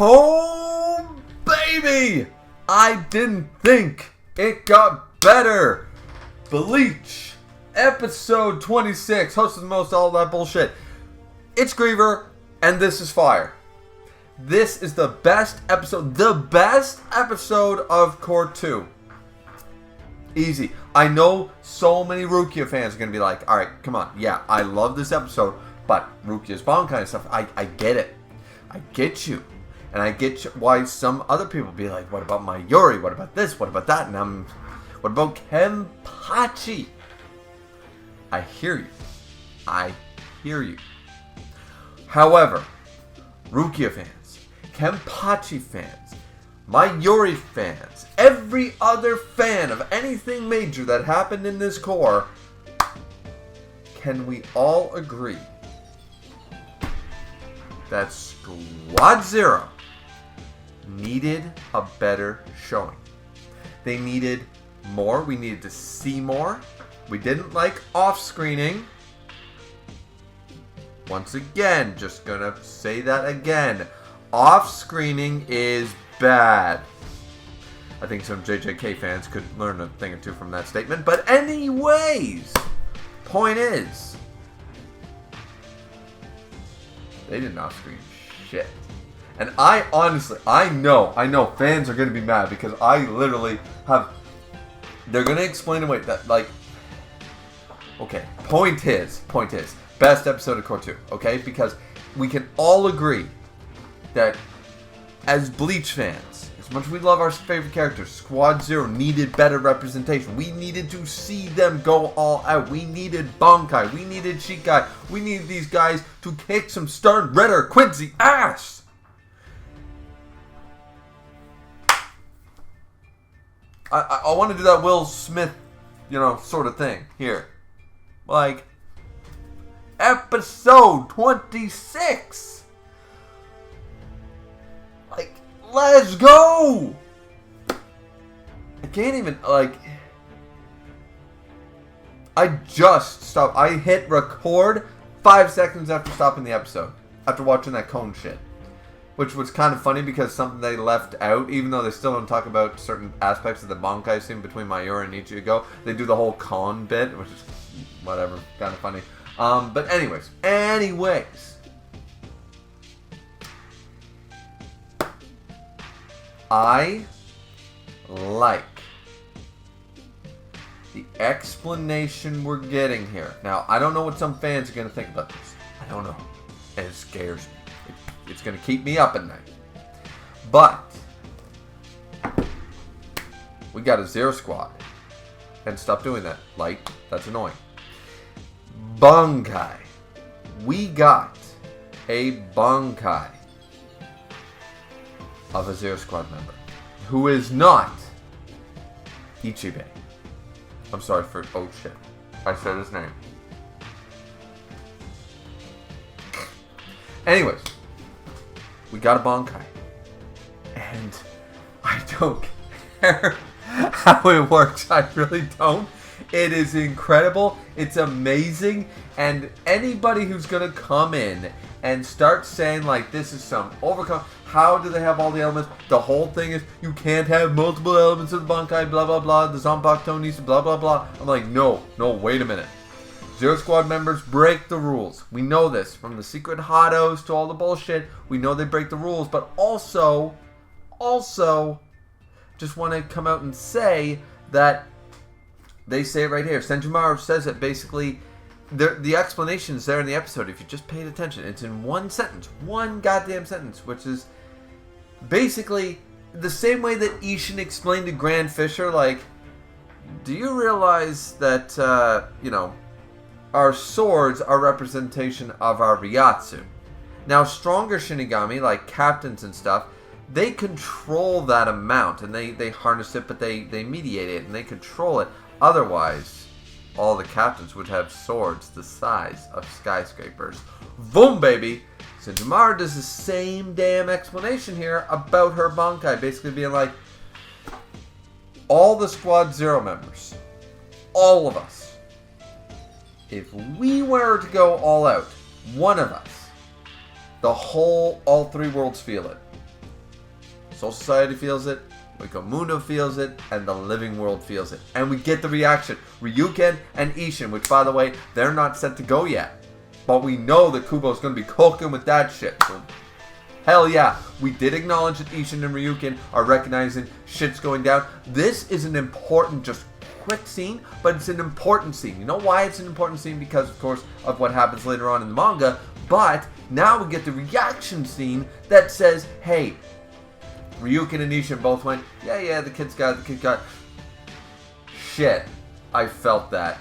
Oh, baby! I didn't think it got better. BLEACH, episode 26, host of the most, all that bullshit. It's Griever, and this is fire. This is the best episode of Core 2. Easy. I know so many Rukia fans are going to be like, alright, come on. Yeah, I love this episode, but Rukia's bomb kind of stuff, I get it. I get you. And I get why some other people be like, what about my Yuri? What about this? What about that? And what about Kenpachi? I hear you. I hear you. However, Rukia fans, Kenpachi fans, my Yuri fans, every other fan of anything major that happened in this core, can we all agree that Squad Zero needed a better showing? They needed more. We needed to see more. We didn't like off-screening. Once again, just gonna say that again. Off-screening is bad. I think some JJK fans could learn a thing or two from that statement. But anyways, point is, they didn't off-screen shit. And I honestly, I know fans are going to be mad because I literally have, they're going to explain away that, like, okay, point is, best episode of Core 2, okay? Because we can all agree that as BLEACH fans, as much as we love our favorite characters, Squad Zero needed better representation. We needed to see them go all out. We needed Bankai. We needed Shikai. We needed these guys to kick some Stern, Ritter, Quincy ass. I want to do that Will Smith, sort of thing here. Like, episode 26. Like, let's go. I can't even, I just stopped. I hit record 5 seconds after stopping the episode. After watching that cone shit. Which was kind of funny because something they left out, even though they still don't talk about certain aspects of the Bankai scene between Mayura and Ichigo. They do the whole con bit, which is whatever, kind of funny. But anyways. I like the explanation we're getting here. Now, I don't know what some fans are going to think about this. I don't know. And it scares me. It's going to keep me up at night. But we got a Zero Squad. And stop doing that. That's annoying. Bankai. We got a Bankai of a Zero Squad member who is not Ichibe. I'm sorry for... Oh, shit. I said his name. Anyways. We got a Bankai. And I don't care how it works. I really don't. It is incredible. It's amazing. And anybody who's going to come in and start saying, like, this is some overcome. How do they have all the elements? The whole thing is you can't have multiple elements of the Bankai, blah, blah, blah. The Zanpakuto needs to blah, blah, blah. I'm like, no, wait a minute. Zero Squad members break the rules. We know this. From the secret Hados to all the bullshit, we know they break the rules. But also, just want to come out and say that they say it right here. Senjumaru says it basically. The explanation is there in the episode if you just paid attention. It's in one sentence. One goddamn sentence. Which is basically the same way that Ishin explained to Grand Fisher, like, do you realize that, our swords are representation of our Ryatsu. Now, stronger Shinigami, like captains and stuff, they control that amount, and they harness it, but they mediate it, and they control it. Otherwise, all the captains would have swords the size of skyscrapers. Boom, baby! Senjumaru does the same damn explanation here about her Bankai, basically being like, all the Squad Zero members, all of us, if we were to go all out, one of us, all three worlds feel it. Soul Society feels it, Wakamundo feels it, and the living world feels it. And we get the reaction. Ryuken and Ishin, which, by the way, they're not set to go yet. But we know that Kubo's going to be cooking with that shit. So, hell yeah. We did acknowledge that Ishin and Ryuken are recognizing shit's going down. This is an important, just quick scene, but it's an important scene. You know why it's an important scene? Because, of course, of what happens later on in the manga. But now we get the reaction scene that says, hey, Ryuken and Ishin both went, yeah, the kid's got it, Shit, I felt that.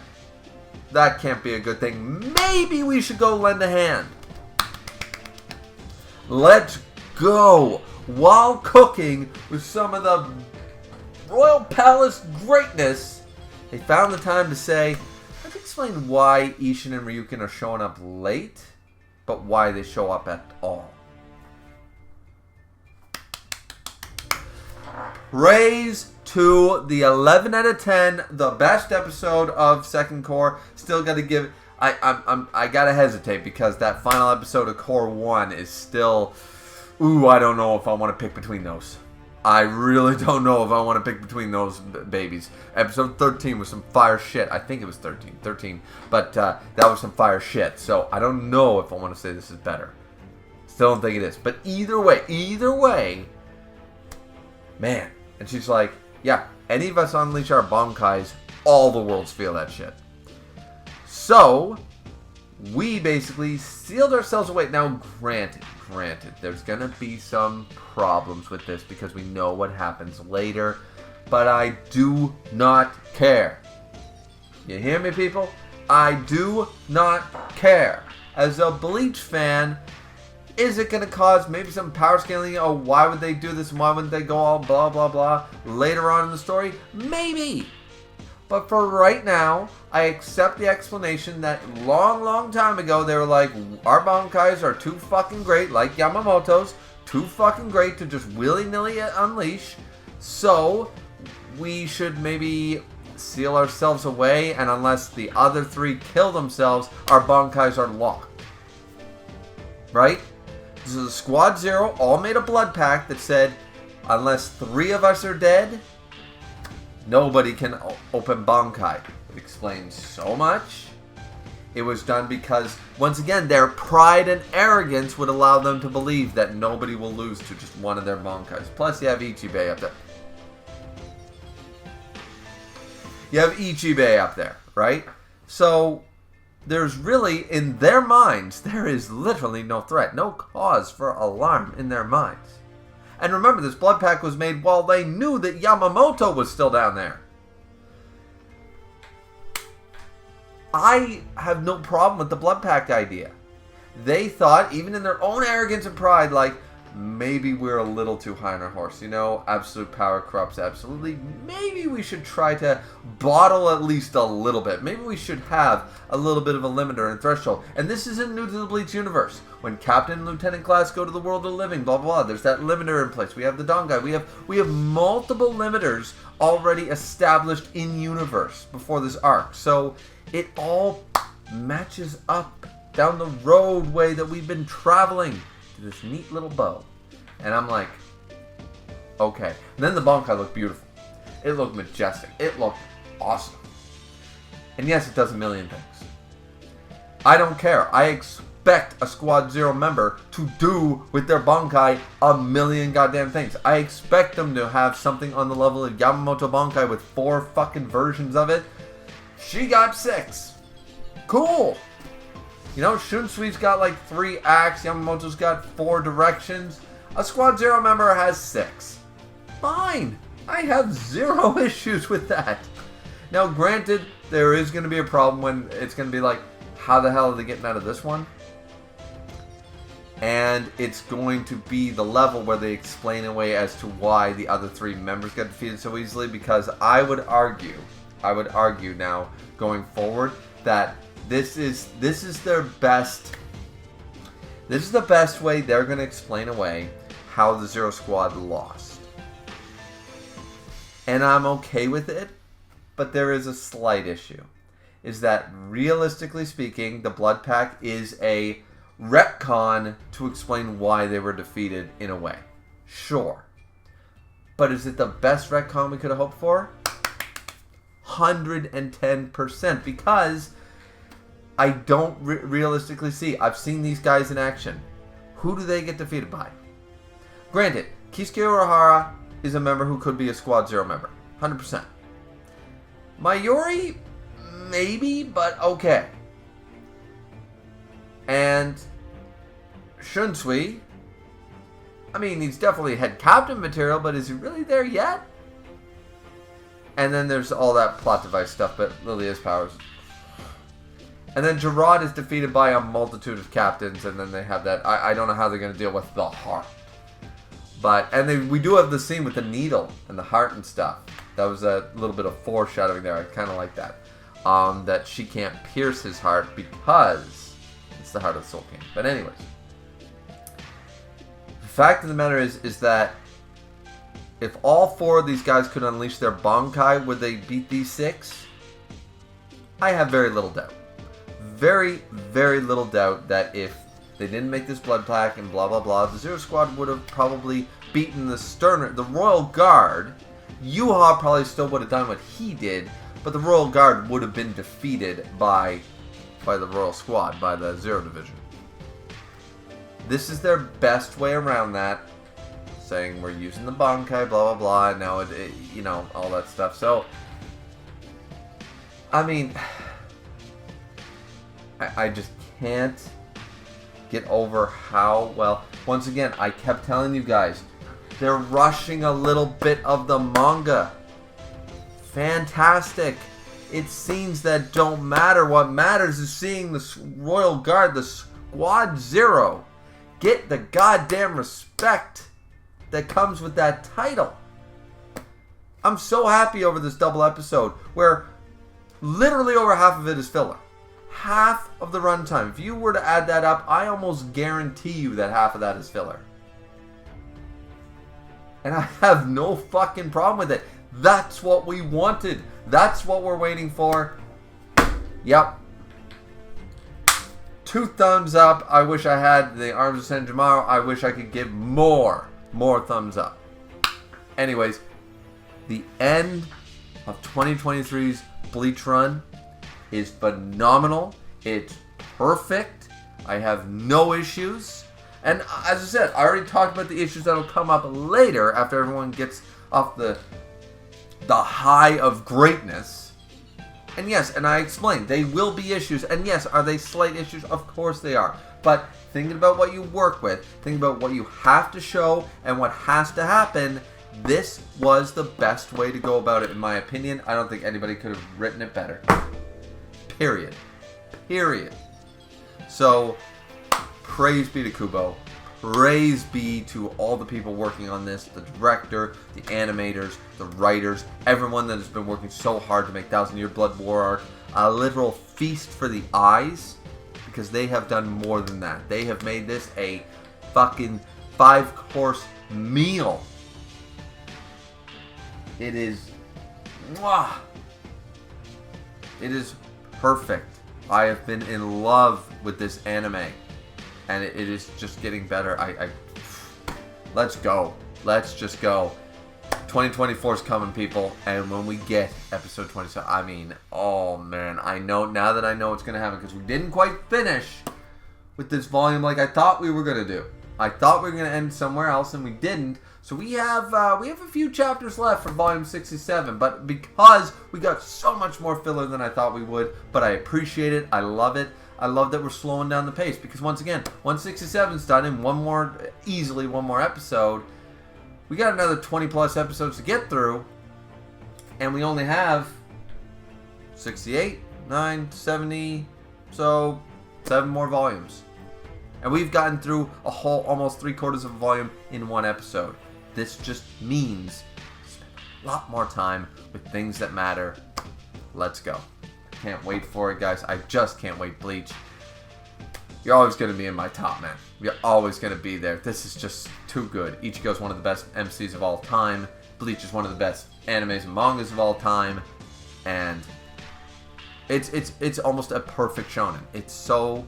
That can't be a good thing. Maybe we should go lend a hand. Let's go. While cooking with some of the Royal Palace greatness, they found the time to say, let's explain why Ishin and Ryuken are showing up late, but why they show up at all. Raise to the 11 out of 10, the best episode of Second Core. Still got to give. I gotta hesitate because that final episode of Core 1 is still. Ooh, I don't know if I want to pick between those. I really don't know if I want to pick between those babies. Episode 13 was some fire shit. I think it was 13, but that was some fire shit. So I don't know if I want to say this is better. Still don't think it is. But either way, man. And she's like, yeah, any of us unleash our Bankais, all the worlds feel that shit. So, we basically sealed ourselves away. Now, granted, there's going to be some problems with this because we know what happens later. But I do not care. You hear me, people? I do not care. As a Bleach fan, is it going to cause maybe some power scaling? Oh, why would they do this and why wouldn't they go all blah, blah, blah later on in the story? Maybe. But for right now, I accept the explanation that long time ago, they were like, our Bankais are too fucking great, like Yamamoto's, too fucking great to just willy-nilly unleash. So, we should maybe seal ourselves away, and unless the other three kill themselves, our Bankais are locked. Right? So the Squad Zero all made a blood pact that said, unless 3 of us are dead, nobody can open Bankai. It explains so much. It was done because, once again, their pride and arrogance would allow them to believe that nobody will lose to just one of their Bankais. Plus, you have Ichibei up there. You have Ichibei up there, right? So, there's really, in their minds, there is literally no threat, no cause for alarm in their minds. And remember, this blood pact was made while they knew that Yamamoto was still down there. I have no problem with the blood pact idea. They thought, even in their own arrogance and pride, like, maybe we're a little too high on our horse. You know, absolute power corrupts absolutely. Maybe we should try to bottle at least a little bit. Maybe we should have a little bit of a limiter and threshold. And this isn't new to the Bleach universe. When Captain and Lieutenant class go to the world of living, blah, blah, blah, there's that limiter in place. We have the Dongai. We have multiple limiters already established in universe before this arc. So it all matches up down the roadway that we've been traveling. This neat little bow. And I'm like, okay. And then the Bankai looked beautiful. It looked majestic. It looked awesome. And yes, it does a million things. I don't care. I expect a Squad Zero member to do with their Bankai a million goddamn things. I expect them to have something on the level of Yamamoto Bankai with 4 fucking versions of it. She got 6. Cool. You know, Shunsui's got like 3 acts, Yamamoto's got 4 directions. A Squad Zero member has 6. Fine. I have 0 issues with that. Now, granted, there is going to be a problem when it's going to be like, how the hell are they getting out of this one? And it's going to be the level where they explain away as to why the other 3 members got defeated so easily, because I would argue now, going forward, that this is their best. This is the best way they're going to explain away how the Zero Squad lost. And I'm okay with it, but there is a slight issue. Is that, realistically speaking, the Blood Pact is a retcon to explain why they were defeated in a way. Sure. But is it the best retcon we could have hoped for? 110%. Because I don't realistically see. I've seen these guys in action. Who do they get defeated by? Granted, Kisuke Urahara is a member who could be a Squad Zero member. 100%. Mayuri, maybe, but okay. And Shunsui, I mean, he's definitely head captain material, but is he really there yet? And then there's all that plot device stuff, but Lilia's powers. And then Gerard is defeated by a multitude of captains, and then they have that. I don't know how they're going to deal with the heart. But, and we do have the scene with the needle and the heart and stuff. That was a little bit of foreshadowing there. I kind of like that. That she can't pierce his heart because it's the heart of the Soul King. But anyways. The fact of the matter is that if all 4 of these guys could unleash their Bankai, would they beat these 6? I have very little doubt. Very, very little doubt that if they didn't make this blood pact and blah, blah, blah, the Zero Squad would have probably beaten the Royal Guard. Yuha probably still would have done what he did, but the Royal Guard would have been defeated by the Royal Squad, by the Zero Division. This is their best way around that, saying we're using the Bankai, blah, blah, blah, and now you know, all that stuff. So, I mean, I just can't get over how well. Once again, I kept telling you guys, they're rushing a little bit of the manga. Fantastic. It's scenes that don't matter. What matters is seeing the Royal Guard, the Squad Zero, get the goddamn respect that comes with that title. I'm so happy over this double episode where literally over half of it is filler. Half of the runtime. If you were to add that up, I almost guarantee you that half of that is filler. And I have no fucking problem with it. That's what we wanted. That's what we're waiting for. Yep. 2 thumbs up. I wish I had the Arms of Senjimaro. I wish I could give more thumbs up. Anyways, the end of 2023's Bleach run is phenomenal. It's perfect. I have no issues. And as I said, I already talked about the issues that'll come up later after everyone gets off the high of greatness. And yes, and I explained, they will be issues. And yes, are they slight issues? Of course they are. But thinking about what you work with, thinking about what you have to show and what has to happen, this was the best way to go about it, in my opinion. I don't think anybody could have written it better. Period. Period. So, praise be to Kubo. Praise be to all the people working on this, the director, the animators, the writers, everyone that has been working so hard to make 1000 Year Blood War Arc a literal feast for the eyes, because they have done more than that. They have made this a fucking 5-course meal. It is, mwah, it is perfect. I have been in love with this anime, and it is just getting better. Let's go. Let's just go. 2024 is coming, people, and when we get episode 27, I mean, oh man, I know now that I know what's gonna happen, because we didn't quite finish with this volume like I thought we were gonna do. I thought we were gonna end somewhere else, and we didn't. So we have a few chapters left for volume 67, but because we got so much more filler than I thought we would, but I appreciate it. I love it. I love that we're slowing down the pace, because once again, 167's done in easily one more episode. We got another 20 plus episodes to get through, and we only have 68, 9, 70, so 7 more volumes. And we've gotten through a whole, almost 3/4 of a volume in one episode. This just means spend a lot more time with things that matter. Let's go. Can't wait for it, guys. I just can't wait. Bleach, you're always going to be in my top, man. You're always going to be there. This is just too good. Ichigo's one of the best MCs of all time. Bleach is one of the best animes and mangas of all time. And it's almost a perfect shonen. It's so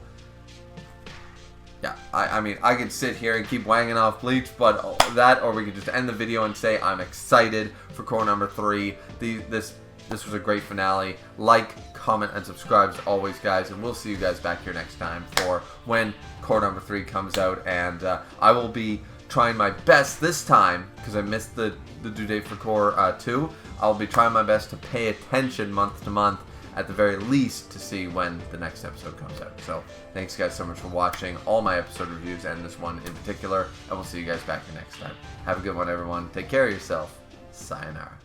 Yeah, I mean, I could sit here and keep wanging off Bleach, but that, or we could just end the video and say I'm excited for core number 3. This was a great finale. Like, comment, and subscribe as always, guys, and we'll see you guys back here next time for when core number 3 comes out, and I will be trying my best this time, because I missed the due date for core 2. I'll be trying my best to pay attention month to month, at the very least, to see when the next episode comes out. So, thanks guys so much for watching all my episode reviews, and this one in particular, and we'll see you guys back here next time. Have a good one, everyone. Take care of yourself. Sayonara.